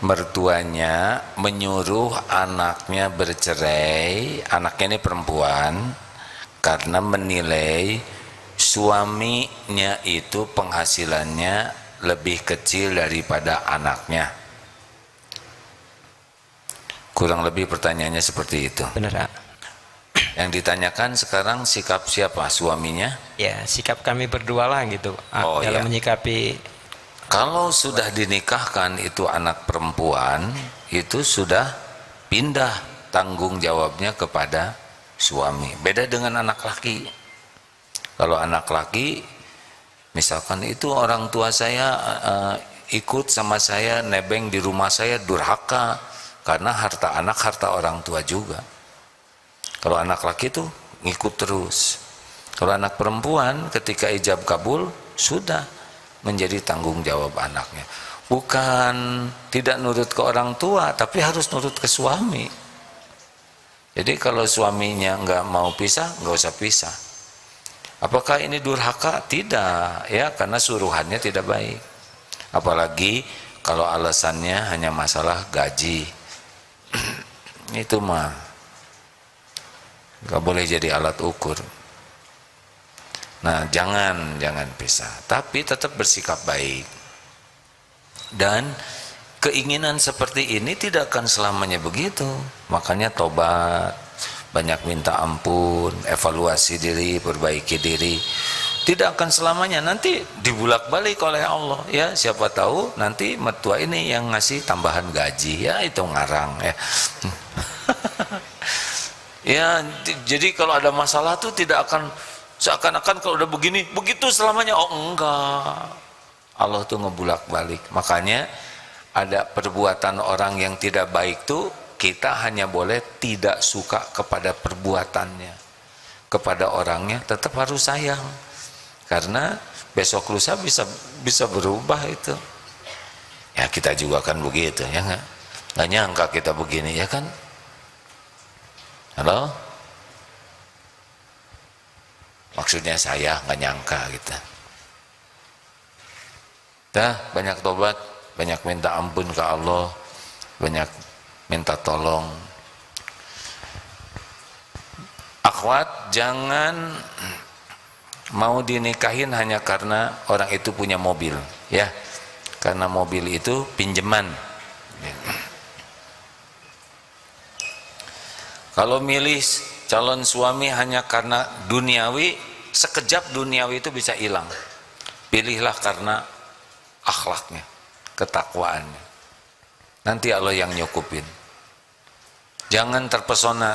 mertuanya menyuruh anaknya bercerai, anaknya ini perempuan, karena menilai suaminya itu penghasilannya lebih kecil daripada anaknya. Kurang lebih pertanyaannya seperti itu. Bener Pak. Yang ditanyakan sekarang sikap siapa? Suaminya? Ya, sikap kami berdua lah gitu, Oh, dalam iya. menyikapi. Kalau sudah dinikahkan itu anak perempuan, itu sudah pindah tanggung jawabnya kepada suami. Beda dengan anak laki. Kalau anak laki, misalkan itu orang tua saya ikut sama saya nebeng di rumah saya, durhaka, karena harta anak harta orang tua juga. Kalau anak laki itu ngikut terus. Kalau anak perempuan ketika ijab kabul sudah menjadi tanggung jawab anaknya. Bukan tidak nurut ke orang tua, tapi harus nurut ke suami. Jadi kalau suaminya nggak mau pisah, nggak usah pisah. Apakah ini durhaka? Tidak, ya, karena suruhannya tidak baik. Apalagi kalau alasannya hanya masalah gaji. Itu mah nggak boleh jadi alat ukur. Nah, jangan pisah, tapi tetap bersikap baik. Dan keinginan seperti ini tidak akan selamanya begitu. Makanya tobat, banyak minta ampun, evaluasi diri, perbaiki diri. Tidak akan selamanya, nanti dibulak-balik oleh Allah. Ya, siapa tahu nanti mertua ini yang ngasih tambahan gaji, ya itu ngarang ya. Ya, jadi kalau ada masalah tuh tidak akan seakan-akan kalau udah begini, begitu selamanya. Oh enggak. Allah tuh ngebulak-balik. Makanya ada perbuatan orang yang tidak baik tuh kita hanya boleh tidak suka kepada perbuatannya. Kepada orangnya tetap harus sayang. Karena besok lusa bisa berubah itu. Ya kita juga kan begitu, ya enggak? Enggak nyangka kita begini, ya kan? Halo? Maksudnya saya nggak nyangka gitu. Dah banyak tobat, banyak minta ampun ke Allah, banyak minta tolong. Akhwat, jangan mau dinikahin hanya karena orang itu punya mobil, ya. Karena mobil itu pinjaman. Kalau milih calon suami hanya karena duniawi, sekejap duniawi itu bisa hilang. Pilihlah karena akhlaknya, ketakwaannya. Nanti Allah yang nyukupin. Jangan terpesona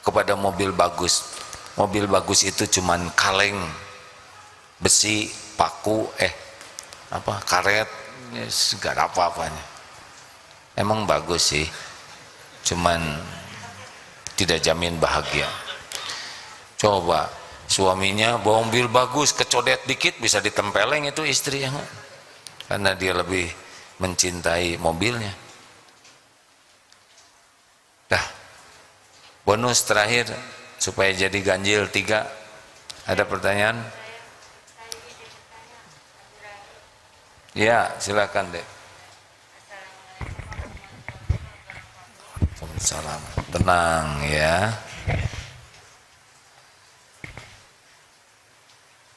kepada mobil bagus. Mobil bagus itu cuman kaleng, besi, paku, karet, gak ada apa-apanya. Emang bagus sih, cuman tidak jamin bahagia. Coba Suaminya bawa mobil bagus, kecodet dikit bisa ditempeleng itu istri yang, karena dia lebih mencintai mobilnya. Dah, bonus terakhir supaya jadi ganjil 3. Ada pertanyaan? Ya, silakan deh. Waalaikumsalam. Tenang ya.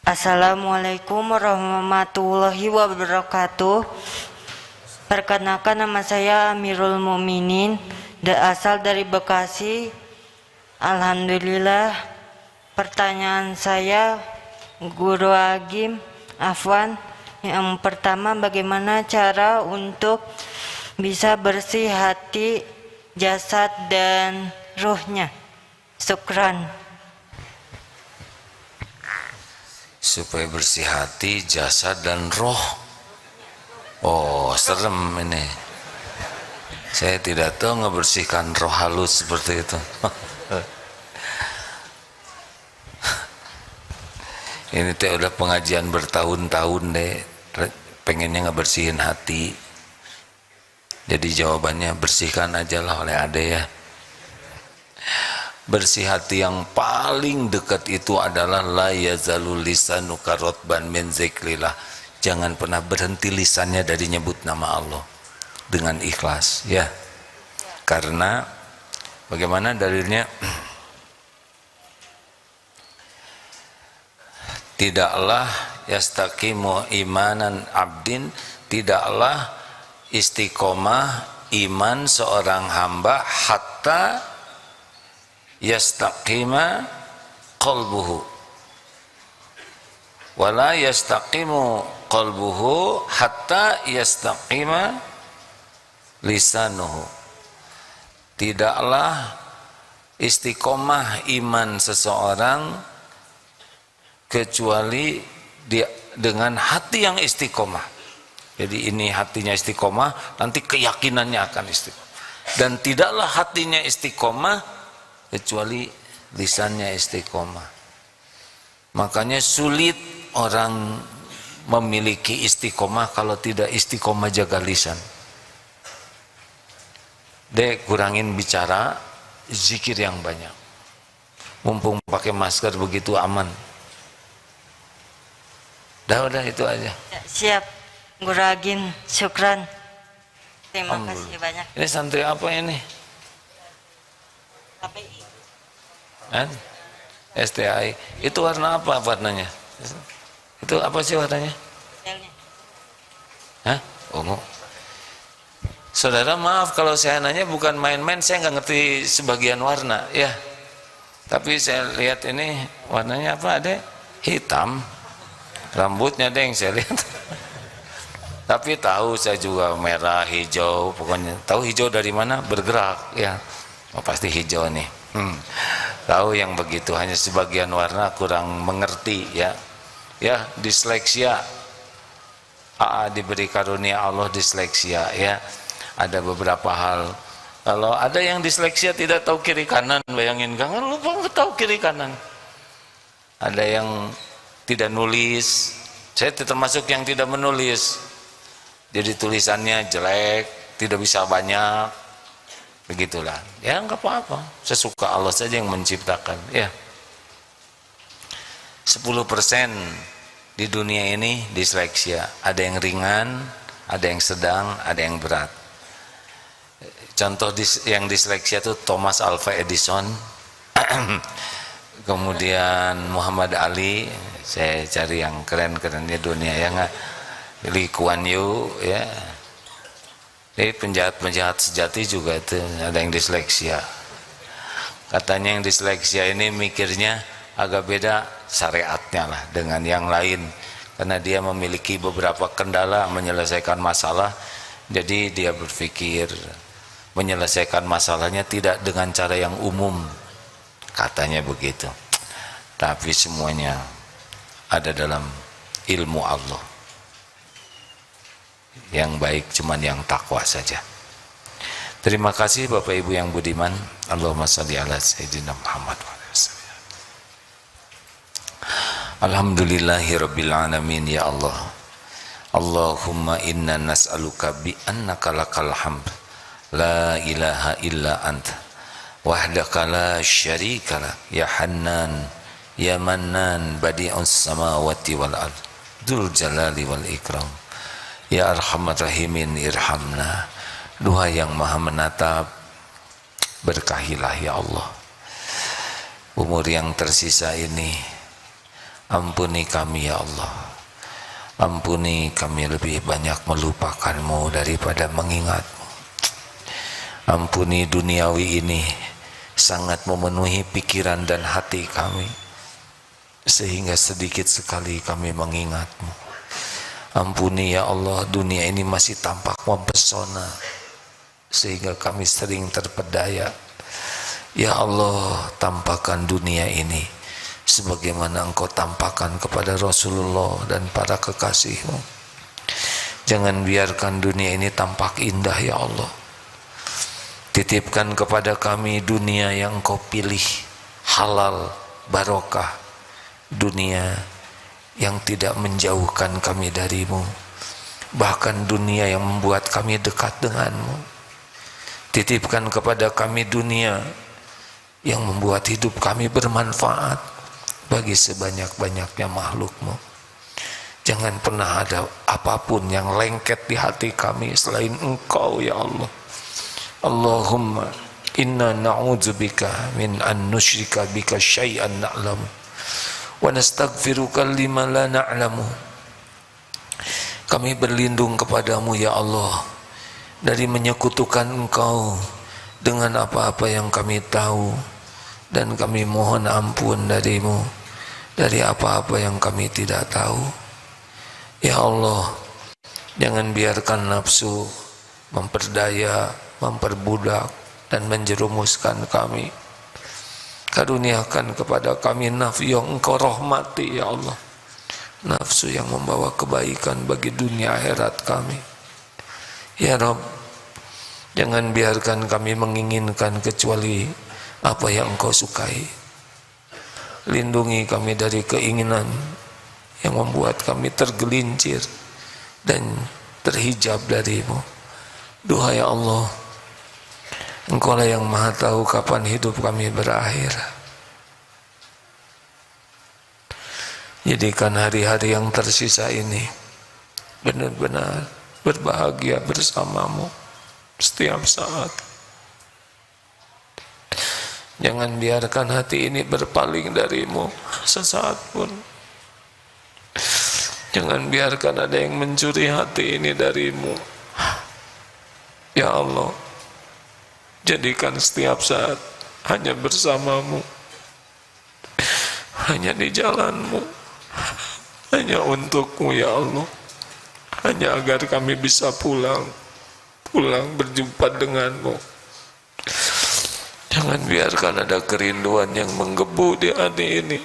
Assalamualaikum warahmatullahi wabarakatuh. Perkenalkan, nama saya Amirul Mukminin, asal dari Bekasi. Alhamdulillah. Pertanyaan saya, Guru Agim Afwan, yang pertama, bagaimana cara untuk bisa bersih hati, jasad dan ruhnya? Syukran. Supaya bersih hati, jasad dan roh. Oh, serem ini. Saya tidak tahu ngebersihkan roh halus seperti itu. Ini teh udah pengajian bertahun-tahun deh, pengennya ngebersihin hati. Jadi jawabannya bersihkan aja lah oleh ade ya. Bersih hati yang paling dekat itu adalah la yazalul lisanuka rotban min zikrillah. Jangan pernah berhenti lisannya dari nyebut nama Allah dengan ikhlas ya. Karena bagaimana dalilnya? Tidaklah yastaqimu imanan abdin, tidaklah istiqomah iman seorang hamba hatta yastaqima qalbuhu, wala yastaqimu qalbuhu hatta yastaqima lisanuhu. Tidaklah istiqomah iman seseorang kecuali dia dengan hati yang istiqomah. Jadi ini hatinya istiqomah, nanti keyakinannya akan istiqomah. Dan tidaklah hatinya istiqomah kecuali lisannya istiqomah. Makanya sulit orang memiliki istiqomah kalau tidak istiqomah jaga lisan. Dek, kurangin bicara, zikir yang banyak. Mumpung pakai masker begitu aman. Udah itu aja. Siap, Guru Agim, syukran. Terima kasih banyak. Ini santri apa ini? KPI. STI. Itu warna apa warnanya? Itu apa sih warnanya? Hah? Ungu. Saudara, maaf kalau saya nanya bukan main-main, saya nggak ngerti sebagian warna ya. Tapi saya lihat ini warnanya apa, Adek? Hitam. Rambutnya ada yang saya lihat. Tapi tahu saya juga merah, hijau, pokoknya tahu hijau dari mana, bergerak ya. Oh, pasti hijau nih. Tahu yang begitu, hanya sebagian warna kurang mengerti ya. Ya, disleksia. Diberi karunia Allah disleksia ya. Ada beberapa hal. Kalau ada yang disleksia tidak tahu kiri kanan, bayangin, jangan lupa nggak tahu kiri kanan. Ada yang tidak nulis, saya termasuk yang tidak menulis. Jadi tulisannya jelek, tidak bisa banyak, begitulah. Ya nggak apa-apa, sesuka Allah saja yang menciptakan. Ya, 10% di dunia ini disleksia. Ada yang ringan, ada yang sedang, ada yang berat. Contoh yang disleksia itu Thomas Alva Edison, kemudian Muhammad Ali. Saya cari yang keren-kerennya dunia ya nggak. Lee Kuan Yew ya. Ini penjahat-penjahat sejati juga itu ada yang disleksia. Katanya yang disleksia ini mikirnya agak beda syariatnya lah dengan yang lain, karena dia memiliki beberapa kendala menyelesaikan masalah. Jadi dia berpikir menyelesaikan masalahnya tidak dengan cara yang umum, katanya begitu. Tapi semuanya ada dalam ilmu Allah. Yang baik cuman yang takwa saja. Terima kasih Bapak Ibu yang budiman. Allahumma shalli ala sayyidina Muhammad wa Alhamdulillahirabbil alamin ya Allah. Allahumma inna nas'aluka bi annaka lakal hamd la ilaha illa anta wahdaka la syarika lak ya Hannan ya Mannan badi'us samawati wal ard dzul jalali wal ikram ya arhamar rahimin irhamna. Duha yang maha menatap, berkahilah ya Allah umur yang tersisa ini. Ampuni kami ya Allah, ampuni kami lebih banyak melupakanmu daripada mengingatmu. Ampuni duniawi ini sangat memenuhi pikiran dan hati kami, sehingga sedikit sekali kami mengingatmu. Ampuni ya Allah, dunia ini masih tampak mempesona, sehingga kami sering terpedaya. Ya Allah, tampakkan dunia ini sebagaimana Engkau tampakkan kepada Rasulullah dan para kekasih-Mu. Jangan biarkan dunia ini tampak indah ya Allah. Titipkan kepada kami dunia yang Engkau pilih, halal, barokah, dunia yang tidak menjauhkan kami darimu, bahkan dunia yang membuat kami dekat denganmu. Titipkan kepada kami dunia yang membuat hidup kami bermanfaat bagi sebanyak-banyaknya makhlukmu. Jangan pernah ada apapun yang lengket di hati kami selain Engkau ya Allah. Allahumma inna na'udzubika min an nusyrika bika syai'an na'lamu wa nastaghfiruka lima la na'lamu. Kami berlindung kepadamu ya Allah dari menyekutukan Engkau dengan apa-apa yang kami tahu, dan kami mohon ampun darimu dari apa-apa yang kami tidak tahu. Ya Allah, jangan biarkan nafsu memperdaya, memperbudak dan menjerumuskan kami. Karuniakan kepada kami nafsu yang Engkau rahmati ya Allah, nafsu yang membawa kebaikan bagi dunia akhirat kami. Ya Rabb, jangan biarkan kami menginginkan kecuali apa yang Engkau sukai. Lindungi kami dari keinginan yang membuat kami tergelincir dan terhijab darimu. Duha ya Allah, Engkau lah yang maha tahu kapan hidup kami berakhir. Jadikan hari-hari yang tersisa ini benar-benar berbahagia bersamamu setiap saat. Jangan biarkan hati ini berpaling darimu sesaat pun. Jangan biarkan ada yang mencuri hati ini darimu. Ya Allah, jadikan setiap saat hanya bersamamu, hanya di jalanmu, hanya untukmu ya Allah, hanya agar kami bisa pulang berjumpa denganmu. Jangan biarkan ada kerinduan yang menggebu di hati ini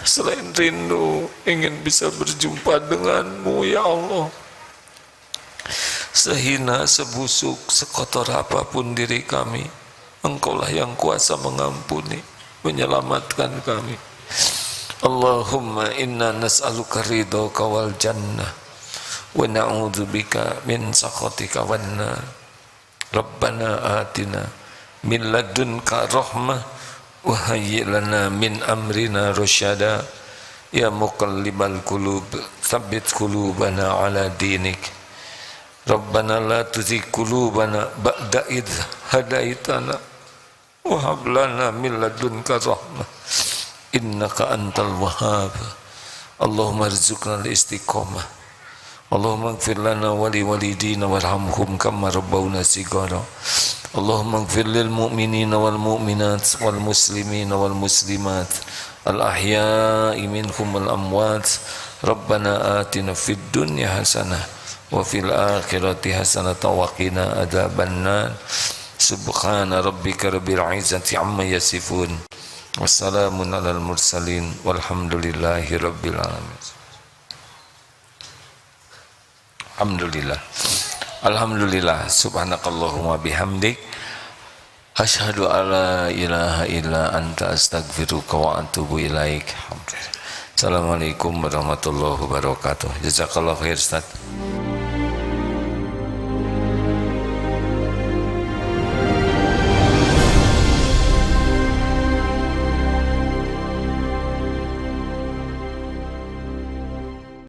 selain rindu ingin bisa berjumpa denganmu ya Allah. Sehina, sebusuk, sekotor apapun diri kami, Engkaulah yang kuasa mengampuni, menyelamatkan kami. Allahumma inna nas'aluka ridhaka wal jannah wa na'udzubika min sakhatika wan nar. Rabbana atina min ladunka rahmah wa hayyi' lana min amrina rasyada. Ya muqallibal qulub tsabbit qulubana ala dinik. Rabbana la tuzigh qulubana ba'da idh hadaitana wa hab lana min ladunka rahmah innaka antal wahhab. Allahumma arzuqna al-istiqamah. Allahumma ighfir lana wa li walidina warhamhum kama rabbawna shighara. Allahumma ighfir lil mu'minina wal mu'minat wal muslimina wal muslimat al ahya'i minhum wal amwat. Rabbana atina fid dunya hasanah wa fil akhirati hasanatan wa qina adzabannar. Subhana rabbika rabbil izzati amma yasifun. Wassalamun alal mursalin walhamdulillahi rabbil alamin. Alhamdulillah. Alhamdulillah. Subhanakallahumma bihamdik asyhadu alla ilaha illa anta astaghfiruka wa atubu ilaik. Alhamdulillah. Assalamualaikum warahmatullahi wabarakatuh. Jazakallah khair Ustaz.